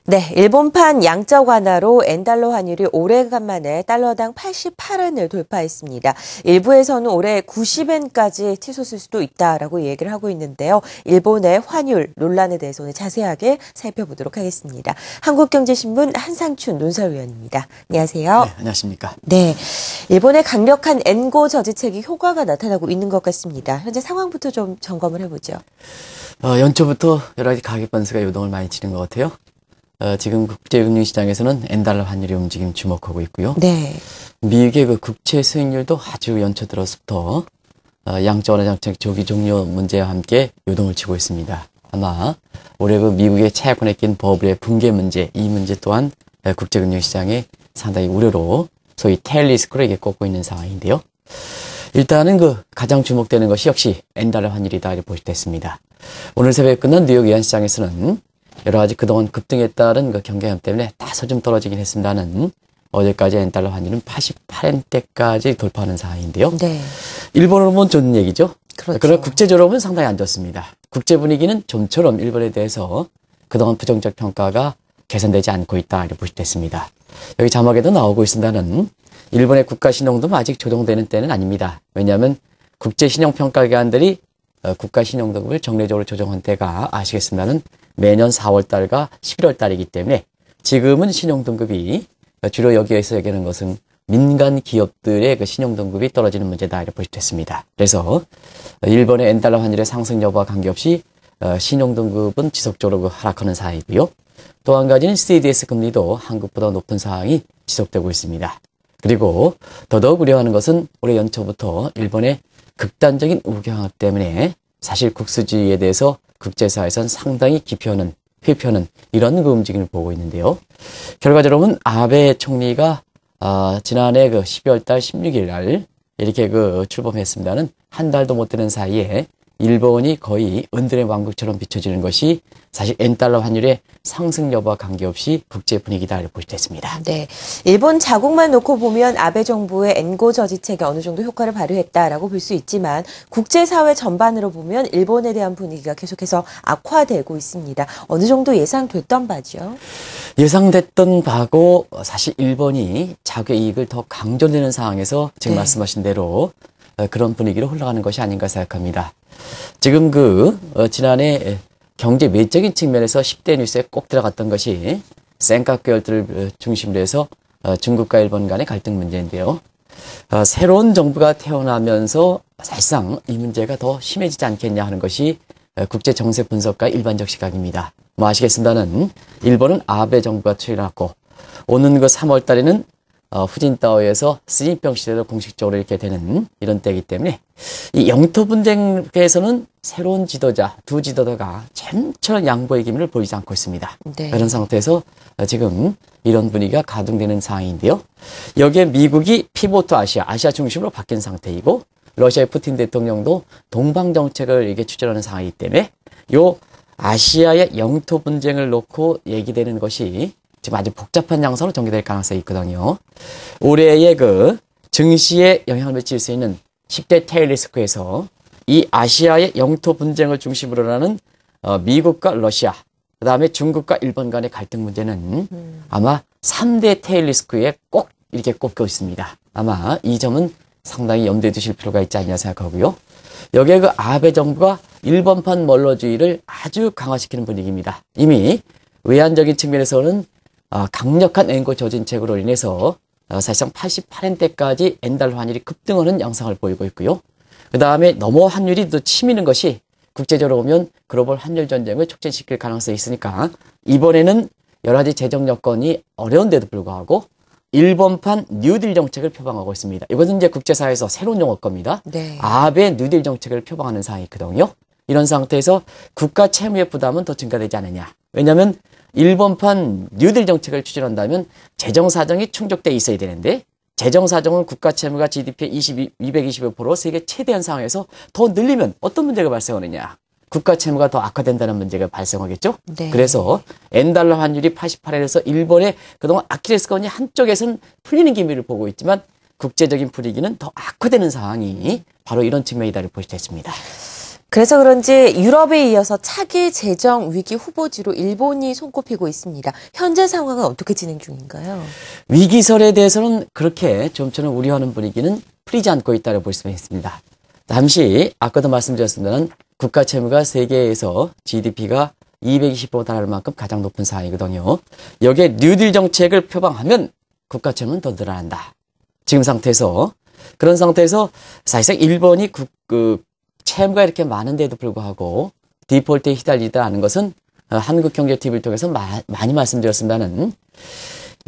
네, 일본판 양적 완화로 엔달러 환율이 오래간만에 달러당 88엔을 돌파했습니다. 일부에서는 올해 90엔까지 치솟을 수도 있다라고 얘기를 하고 있는데요. 일본의 환율 논란에 대해서 오늘 자세하게 살펴보도록 하겠습니다. 한국경제신문 한상춘 논설위원입니다. 안녕하세요. 네, 안녕하십니까. 네, 일본의 강력한 엔고 저지책이 효과가 나타나고 있는 것 같습니다. 현재 상황부터 좀 점검을 해보죠. 연초부터 여러 가지 가격 변수가 요동을 많이 치는 것 같아요. 지금 국제금융시장에서는 엔달러 환율의 움직임 주목하고 있고요. 네. 미국의 그 국채 수익률도 아주 연초 들어서부터 양적 완화 정책 조기 종료 문제와 함께 요동을 치고 있습니다. 아마 올해 그 미국의 차야권에 낀 버블의 붕괴 문제, 이 문제 또한 국제금융시장에 상당히 우려로 소위 테일 리스크로 이게 꼽고 있는 상황인데요. 일단은 그 가장 주목되는 것이 역시 엔달러 환율이다 이렇게 보시됐습니다. 오늘 새벽에 끝난 뉴욕 외환시장에서는 여러 가지 그동안 급등에 따른 그 경계감 때문에 다소 좀 떨어지긴 했습니다는 어제까지 엔달러 환율은 88엔대까지 돌파하는 상황인데요. 네. 일본으로 보면 좋은 얘기죠. 그렇죠. 그러나 국제적으로 보면 상당히 안 좋습니다. 국제 분위기는 좀처럼 일본에 대해서 그동안 부정적 평가가 개선되지 않고 있다 이렇게 보시됐습니다. 여기 자막에도 나오고 있습니다는 일본의 국가신용도 아직 조정되는 때는 아닙니다. 왜냐하면 국제신용평가기관들이 국가신용등급을 정례적으로 조정한 때가 아시겠습니다는 매년 4월달과 11월달이기 때문에 지금은 신용등급이 주로 여기에서 얘기하는 것은 민간 기업들의 그 신용등급이 떨어지는 문제다 이렇게 보시됐습니다. 그래서 일본의 엔달러 환율의 상승 여부와 관계없이 신용등급은 지속적으로 그 하락하는 상황이고요. 또 한 가지는 CDS 금리도 한국보다 높은 상황이 지속되고 있습니다. 그리고 더더욱 우려하는 것은 올해 연초부터 일본의 극단적인 우경화 때문에 사실 국수주의에 대해서 국제사회에서는 상당히 기표하는, 회피하는 이런 그 움직임을 보고 있는데요. 결과적으로 보면 아베 총리가 지난해 그 12월 달 16일 날 이렇게 그 출범했습니다는 한 달도 못 되는 사이에 일본이 거의 은둔의 왕국처럼 비춰지는 것이 사실 엔달러 환율의 상승 여부와 관계없이 국제 분위기다 이렇게 보시됐습니다. 네, 일본 자국만 놓고 보면 아베 정부의 엔고 저지책이 어느 정도 효과를 발휘했다라고 볼 수 있지만 국제사회 전반으로 보면 일본에 대한 분위기가 계속해서 악화되고 있습니다. 어느 정도 예상됐던 바죠? 예상됐던 바고 사실 일본이 자국의 이익을 더 강조되는 상황에서 지금 네. 말씀하신 대로 그런 분위기로 흘러가는 것이 아닌가 생각합니다. 지금 지난해 경제 외적인 측면에서 10대 뉴스에 꼭 들어갔던 것이 센카쿠열들을 중심으로 해서 중국과 일본 간의 갈등 문제인데요. 새로운 정부가 태어나면서 사실상 이 문제가 더 심해지지 않겠냐 하는 것이 국제 정세 분석가의 일반적 시각입니다. 뭐 아시겠습니다는 일본은 아베 정부가 출연하고 오는 그 3월 달에는 후진타오에서 스진병 시대로 공식적으로 이렇게 되는 이런 때이기 때문에 이 영토 분쟁에서는 새로운 지도자, 두 지도자가 점처럼 양보의 기미를 보이지 않고 있습니다. 네. 그런 상태에서 지금 이런 분위기가 가중되는 상황인데요. 여기에 미국이 피보트 아시아 중심으로 바뀐 상태이고 러시아의 푸틴 대통령도 동방 정책을 이게 추진하는 상황이기 때문에 요 아시아의 영토 분쟁을 놓고 얘기되는 것이 지금 아주 복잡한 양상으로 전개될 가능성이 있거든요. 올해의 그 증시에 영향을 미칠 수 있는 10대 테일 리스크에서 이 아시아의 영토 분쟁을 중심으로 하는 미국과 러시아, 그 다음에 중국과 일본 간의 갈등 문제는 아마 3대 테일 리스크에 꼭 이렇게 꼽혀 있습니다. 아마 이 점은 상당히 염두에 두실 필요가 있지 않냐 생각하고요. 여기에 그 아베 정부가 일본판 멀로주의를 아주 강화시키는 분위기입니다. 이미 외환적인 측면에서는 강력한 엔고 저진책으로 인해서 사실상 88엔대까지 엔달러 환율이 급등하는 양상을 보이고 있고요. 그 다음에 넘어 환율이 또 치미는 것이 국제적으로 보면 글로벌 환율 전쟁을 촉진시킬 가능성이 있으니까 이번에는 여러 가지 재정 여건이 어려운데도 불구하고 일본판 뉴딜 정책을 표방하고 있습니다. 이것은 이제 국제사회에서 새로운 용어 겁니다. 네. 아베 뉴딜 정책을 표방하는 상황이 있거든요. 이런 상태에서 국가 채무의 부담은 더 증가되지 않느냐. 왜냐하면 일본판 뉴딜 정책을 추진한다면 재정 사정이 충족돼 있어야 되는데 재정 사정은 국가 채무가 GDP의 225% 세계 최대한 상황에서 더 늘리면 어떤 문제가 발생하느냐. 국가 채무가 더 악화된다는 문제가 발생하겠죠. 네. 그래서 엔달러 환율이 88엔에서 일본의 그동안 아킬레스건이 한쪽에서는 풀리는 기미를 보고 있지만 국제적인 분위기는 더 악화되는 상황이 바로 이런 측면이다를 보시겠습니다. 그래서 그런지 유럽에 이어서 차기 재정 위기 후보지로 일본이 손꼽히고 있습니다. 현재 상황은 어떻게 진행 중인가요? 위기설에 대해서는 그렇게 좀처럼 우려하는 분위기는 풀리지 않고 있다고 볼 수 있습니다. 잠시 아까도 말씀드렸습니다만 국가 채무가 세계에서 GDP가 220% 달할 만큼 가장 높은 상황이거든요. 여기에 뉴딜 정책을 표방하면 국가 채무는 더 늘어난다. 지금 상태에서 그런 상태에서 사실상 일본이 채무가 이렇게 많은데도 불구하고 디폴트에 휘달리다는 것은 한국경제TV를 통해서 많이 말씀드렸습니다는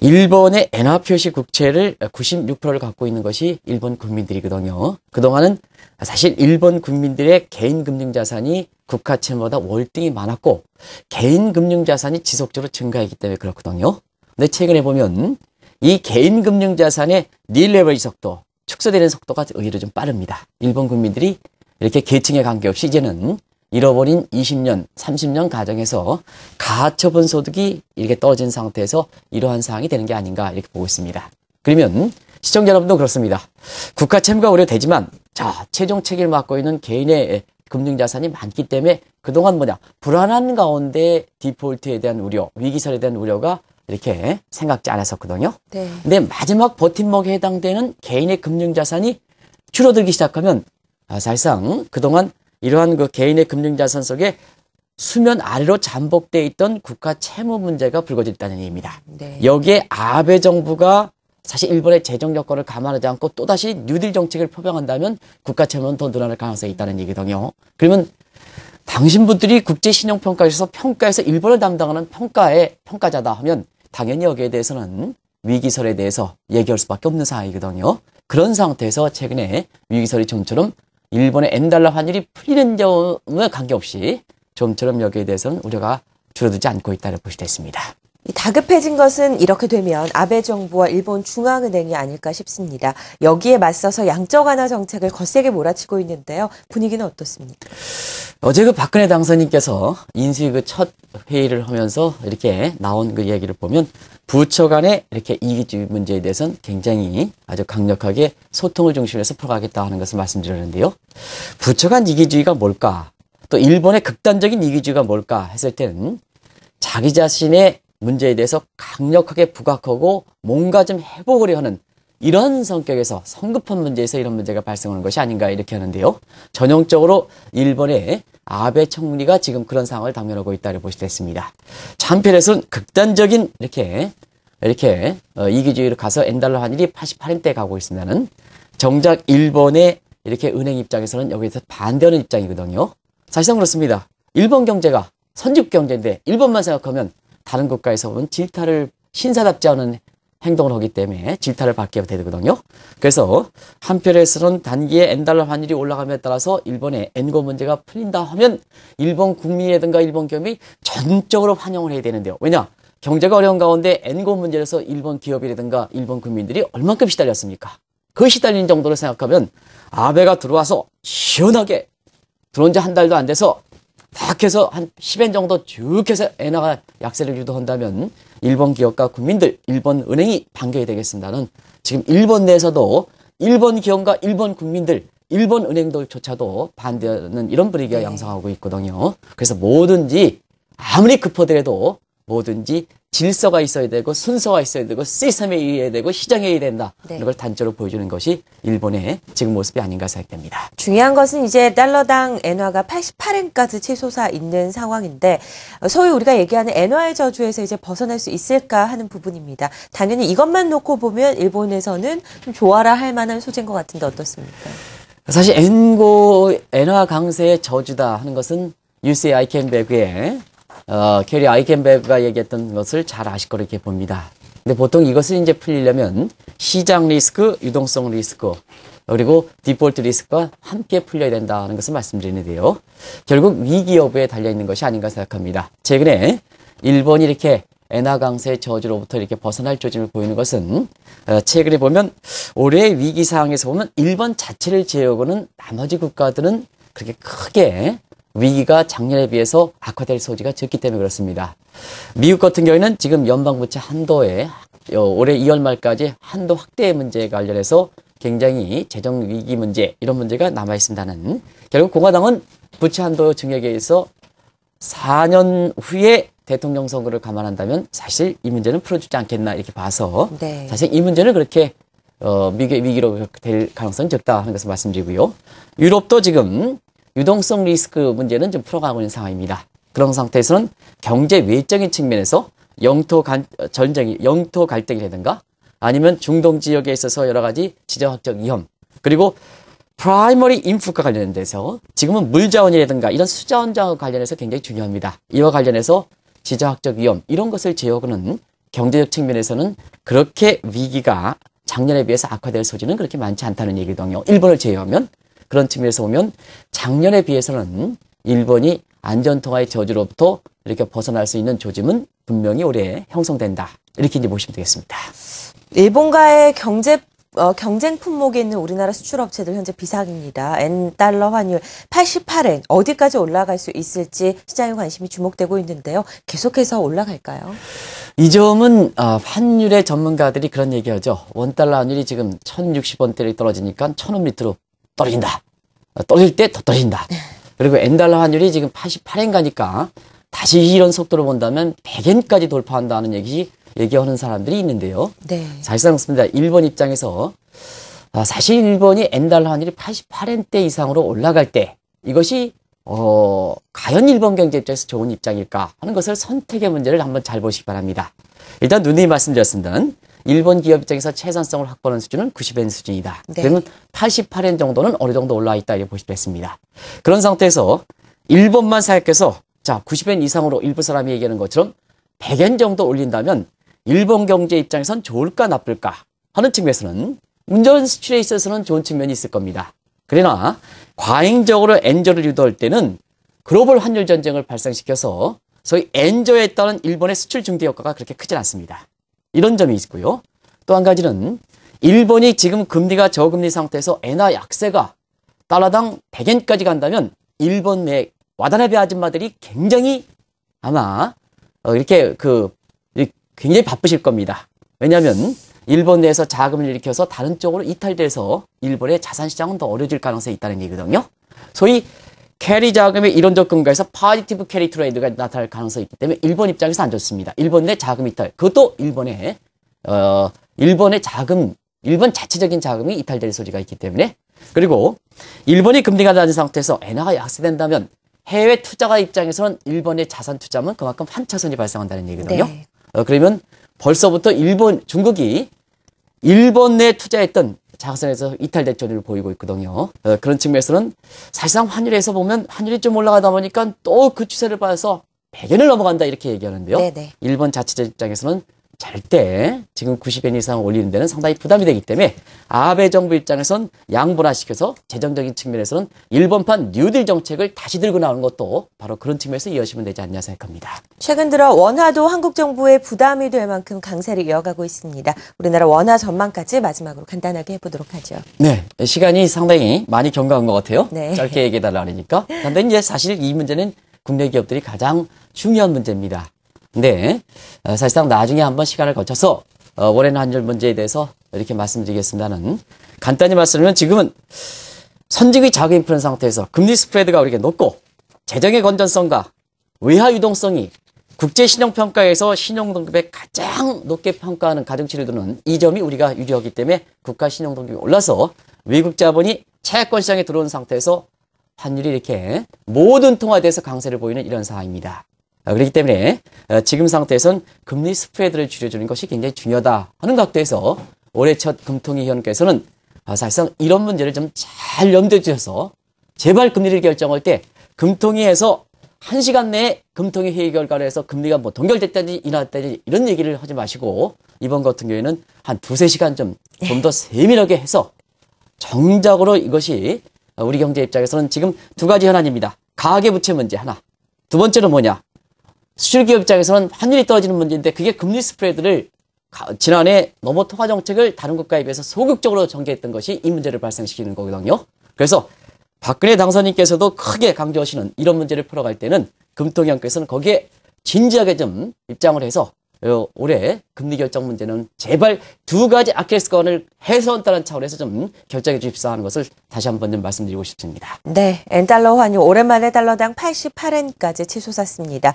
일본의 엔화 표시 국채를 96%를 갖고 있는 것이 일본 국민들이거든요. 그동안은 사실 일본 국민들의 개인 금융자산이 국가 채무보다 월등히 많았고 개인 금융자산이 지속적으로 증가했기 때문에 그렇거든요. 근데 최근에 보면 이 개인 금융자산의 릴레버리지 속도, 축소되는 속도가 오히려 좀 빠릅니다. 일본 국민들이 이렇게 계층에 관계없이 이제는 잃어버린 20년, 30년 가정에서 가처분 소득이 이렇게 떨어진 상태에서 이러한 상황이 되는 게 아닌가 이렇게 보고 있습니다. 그러면 시청자 여러분도 그렇습니다. 국가 채무가 우려되지만 최종 책임을 맡고 있는 개인의 금융자산이 많기 때문에 그동안 불안한 가운데 디폴트에 대한 우려, 위기설에 대한 우려가 이렇게 생각지 않았었거든요. 네. 근데 마지막 버팀목에 해당되는 개인의 금융자산이 줄어들기 시작하면 사실상 그동안 이러한 개인의 금융자산 속에 수면 아래로 잠복돼 있던 국가 채무 문제가 불거졌다는 얘기입니다. 네. 여기에 아베 정부가 사실 일본의 재정 여건을 감안하지 않고 또다시 뉴딜 정책을 표방한다면 국가 채무는 더 늘어날 가능성이 있다는 얘기거든요. 그러면 당신분들이 국제신용평가에서 평가에서 일본을 담당하는 평가자다 하면 당연히 여기에 대해서는 위기설에 대해서 얘기할 수밖에 없는 상황이거든요. 그런 상태에서 최근에 위기설이 좀처럼 일본의 엔달러 환율이 풀리는 점에 관계없이 좀처럼 여기에 대해서는 우려가 줄어들지 않고 있다고 볼 수 있습니다. 다급해진 것은 이렇게 되면 아베 정부와 일본 중앙은행이 아닐까 싶습니다. 여기에 맞서서 양적 완화 정책을 거세게 몰아치고 있는데요. 분위기는 어떻습니까? 어제 박근혜 당선인께서 인수위 첫 회의를 하면서 이렇게 나온 얘기를 보면 부처 간의 이렇게 이기주의 문제에 대해서는 굉장히 아주 강력하게 소통을 중심으로 해서 풀어가겠다 하는 것을 말씀드렸는데요. 부처 간 이기주의가 뭘까? 또 일본의 극단적인 이기주의가 뭘까 했을 때는 자기 자신의 문제에 대해서 강력하게 부각하고 뭔가 좀 해보려고 하는 이런 성격에서 성급한 문제에서 이런 문제가 발생하는 것이 아닌가 이렇게 하는데요. 전형적으로 일본의 아베 총리가 지금 그런 상황을 당면하고 있다고 볼 수 있습니다. 한편에서는 극단적인 이렇게 이기주의로 가서 엔달러 환율이 88엔대에 가고 있습니다는 정작 일본의 이렇게 은행 입장에서는 여기에서 반대하는 입장이거든요. 사실상 그렇습니다. 일본 경제가 선진 경제인데 일본만 생각하면 다른 국가에서 보면 질타를 신사답지 않은 행동을 하기 때문에 질타를 받게 되거든요. 그래서 한편에서는 단기에 엔달러 환율이 올라감에 따라서 일본의 엔고 문제가 풀린다 하면 일본 국민이라든가 일본 기업이 전적으로 환영을 해야 되는데요. 왜냐? 경제가 어려운 가운데 엔고 문제에서 일본 기업이라든가 일본 국민들이 얼만큼 시달렸습니까? 그 시달린 정도로 생각하면 아베가 들어와서 시원하게 들어온 지 한 달도 안 돼서 딱 해서 한 10엔 정도 쭉 해서 엔화가 약세를 유도한다면 일본 기업과 국민들, 일본 은행이 반겨야 되겠습니다는 지금 일본 내에서도 일본 기업과 일본 국민들, 일본 은행들조차도 반대하는 이런 분위기가 양상하고 있거든요. 그래서 뭐든지 아무리 급하더라도 뭐든지 질서가 있어야 되고 순서가 있어야 되고 시스템에 의해야 되고 시장에 의해야 된다. 이런 걸 단적으로 보여주는 것이 일본의 지금 모습이 아닌가 생각됩니다. 중요한 것은 이제 달러당 엔화가 88엔까지 치솟아 있는 상황인데 소위 우리가 얘기하는 엔화의 저주에서 이제 벗어날 수 있을까 하는 부분입니다. 당연히 이것만 놓고 보면 일본에서는 좀 좋아라 할 만한 소재인 것 같은데 어떻습니까? 사실 엔화 강세의 저주다 하는 것은 유세 아이켄베그의 캐리 아이켄베그가 얘기했던 것을 잘 아실 거로 이렇게 봅니다. 근데 보통 이것을 이제 풀리려면 시장 리스크, 유동성 리스크, 그리고 디폴트 리스크가 함께 풀려야 된다는 것을 말씀드리는데요. 결국 위기 여부에 달려있는 것이 아닌가 생각합니다. 최근에 일본이 이렇게 엔화 강세의 저주로부터 이렇게 벗어날 조짐을 보이는 것은 최근에 보면 올해의 위기 상황에서 보면 일본 자체를 제외하고는 나머지 국가들은 그렇게 크게 위기가 작년에 비해서 악화될 소지가 적기 때문에 그렇습니다. 미국 같은 경우에는 지금 연방부채 한도에 올해 2월 말까지 한도 확대 문제에 관련해서 굉장히 재정 위기 문제 이런 문제가 남아 있습니다는 결국 공화당은 부채 한도 증액에 의해서 4년 후에 대통령 선거를 감안한다면 사실 이 문제는 풀어주지 않겠나 이렇게 봐서 네. 사실 이 문제는 그렇게 위기로 될 가능성은 적다 하는 것을 말씀드리고요. 유럽도 지금 유동성 리스크 문제는 좀 풀어가고 있는 상황입니다. 그런 상태에서는 경제 외적인 측면에서 영토 갈등이라든가 아니면 중동 지역에 있어서 여러 가지 지정학적 위험 그리고 프라이머리 인풋과 관련돼서 지금은 물자원이라든가 이런 수자원과 관련해서 굉장히 중요합니다. 이와 관련해서 지정학적 위험 이런 것을 제어하고는 경제적 측면에서는 그렇게 위기가 작년에 비해서 악화될 소지는 그렇게 많지 않다는 얘기거든요. 일본을 제외하면 그런 측면에서 보면 작년에 비해서는 일본이 안전통화의 저주로부터 이렇게 벗어날 수 있는 조짐은 분명히 올해 형성된다. 이렇게 이제 보시면 되겠습니다. 일본과의 경쟁 품목에 있는 우리나라 수출업체들 현재 비상입니다. 엔달러 환율 88엔 어디까지 올라갈 수 있을지 시장의 관심이 주목되고 있는데요. 계속해서 올라갈까요? 이 점은 환율의 전문가들이 그런 얘기하죠. 원달러 환율이 지금 1060원대를 떨어지니까 1000원 밑으로 떨어진다. 떨어질 때 더 떨어진다. 그리고 엔달러 환율이 지금 88엔 가니까 다시 이런 속도로 본다면 100엔까지 돌파한다는 얘기하는 사람들이 있는데요. 네. 사실상 그렇습니다. 일본 입장에서 사실 일본이 엔달러 환율이 88엔대 이상으로 올라갈 때 이것이 과연 일본 경제 입장에서 좋은 입장일까 하는 것을 선택의 문제를 한번 잘 보시기 바랍니다. 일단 누누이 말씀드렸습니다는 일본 기업 입장에서 채산성을 확보하는 수준은 90엔 수준이다. 네. 그러면 88엔 정도는 어느 정도 올라와 있다 이렇게 보시면 됐습니다. 그런 상태에서 일본만 생각해서 자 90엔 이상으로 일부 사람이 얘기하는 것처럼 100엔 정도 올린다면 일본 경제 입장에선 좋을까 나쁠까 하는 측면에서는 운전 수출에 있어서는 좋은 측면이 있을 겁니다. 그러나 과잉적으로 엔저를 유도할 때는 글로벌 환율 전쟁을 발생시켜서 소위 엔저에 따른 일본의 수출 증대 효과가 그렇게 크진 않습니다. 이런 점이 있고요. 또 한 가지는 일본이 지금 금리가 저금리 상태에서 엔화 약세가 달러당 100엔까지 간다면 일본 내 와다나베 아줌마들이 굉장히 아마 이렇게 굉장히 바쁘실 겁니다. 왜냐하면 일본 내에서 자금을 일으켜서 다른 쪽으로 이탈돼서 일본의 자산시장은 더 어려질 가능성이 있다는 얘기거든요. 소위 캐리 자금의 이론적 근거에서 파지티브 캐리 트레이드가 나타날 가능성이 있기 때문에 일본 입장에서 안 좋습니다. 일본 내 자금 이탈. 그것도 일본의 자금, 일본 자체적인 자금이 이탈될 소지가 있기 때문에 그리고 일본이 금리가 낮은 상태에서 엔화가 약세된다면 해외 투자가 입장에서는 일본의 자산 투자면 그만큼 환차선이 발생한다는 얘기거든요. 네. 그러면 벌써부터 중국이 일본 내 투자했던 자산에서 이탈될 조짐을 보이고 있거든요. 그런 측면에서는 사실상 환율에서 보면 환율이 좀 올라가다 보니까 또 그 추세를 봐서 100엔을 넘어간다 이렇게 얘기하는데요. 네네. 일본 자치적 입장에서는 절대 지금 90엔 이상 올리는 데는 상당히 부담이 되기 때문에 아베 정부 입장에서는 양분화시켜서 재정적인 측면에서는 일본판 뉴딜 정책을 다시 들고 나오는 것도 바로 그런 측면에서 이어지면 되지 않냐 생각합니다. 최근 들어 원화도 한국 정부의 부담이 될 만큼 강세를 이어가고 있습니다. 우리나라 원화 전망까지 마지막으로 간단하게 해보도록 하죠. 네, 시간이 상당히 많이 경과한 것 같아요. 네. 짧게 얘기해달라 그러니까. 근데 이제 사실 이 문제는 국내 기업들이 가장 중요한 문제입니다. 근데 사실상 나중에 한번 시간을 거쳐서 올해 환율 문제에 대해서 이렇게 말씀드리겠습니다는 간단히 말씀드리면 지금은 선진국이 자금이 푸는 상태에서 금리 스프레드가 이렇게 높고 재정의 건전성과 외화 유동성이 국제 신용평가에서 신용등급에 가장 높게 평가하는 가중치를 두는 이 점이 우리가 유리하기 때문에 국가 신용등급이 올라서 외국 자본이 채권 시장에 들어온 상태에서 환율이 이렇게 모든 통화돼서 강세를 보이는 이런 상황입니다. 그렇기 때문에 지금 상태에선 금리 스프레드를 줄여주는 것이 굉장히 중요하다 하는 각도에서 올해 첫 금통위 위원께서는 사실상 이런 문제를 좀 잘 염두에 두셔서 제발 금리를 결정할 때 금통위에서 1시간 내에 금통위 회의 결과를 해서 금리가 뭐 동결됐다든지 인하됐다든지 이런 얘기를 하지 마시고 이번 같은 경우에는 한 2-3시간 좀 더 세밀하게 해서 정작으로 이것이 우리 경제 입장에서는 지금 두 가지 현안입니다. 가계부채 문제 하나. 두 번째는 뭐냐? 수출기업 입장에서는 환율이 떨어지는 문제인데 그게 금리 스프레드를 지난해 너무 통화 정책을 다른 국가에 비해서 소극적으로 전개했던 것이 이 문제를 발생시키는 거거든요. 그래서 박근혜 당선인께서도 크게 강조하시는 이런 문제를 풀어갈 때는 금통위원께서는 거기에 진지하게 좀 입장을 해서 올해 금리 결정 문제는 제발 두 가지 아킬레스건을 해소한다는 차원에서 좀 결정해 주십사 하는 것을 다시 한번 좀 말씀드리고 싶습니다. 네, 엔달러 환율 오랜만에 달러당 88엔까지 치솟았습니다.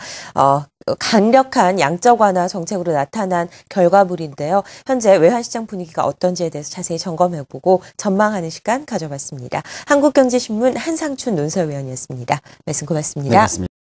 강력한 양적 완화 정책으로 나타난 결과물인데요. 현재 외환시장 분위기가 어떤지에 대해서 자세히 점검해보고 전망하는 시간 가져봤습니다. 한국경제신문 한상춘 논설위원이었습니다. 말씀 고맙습니다. 네, 맞습니다.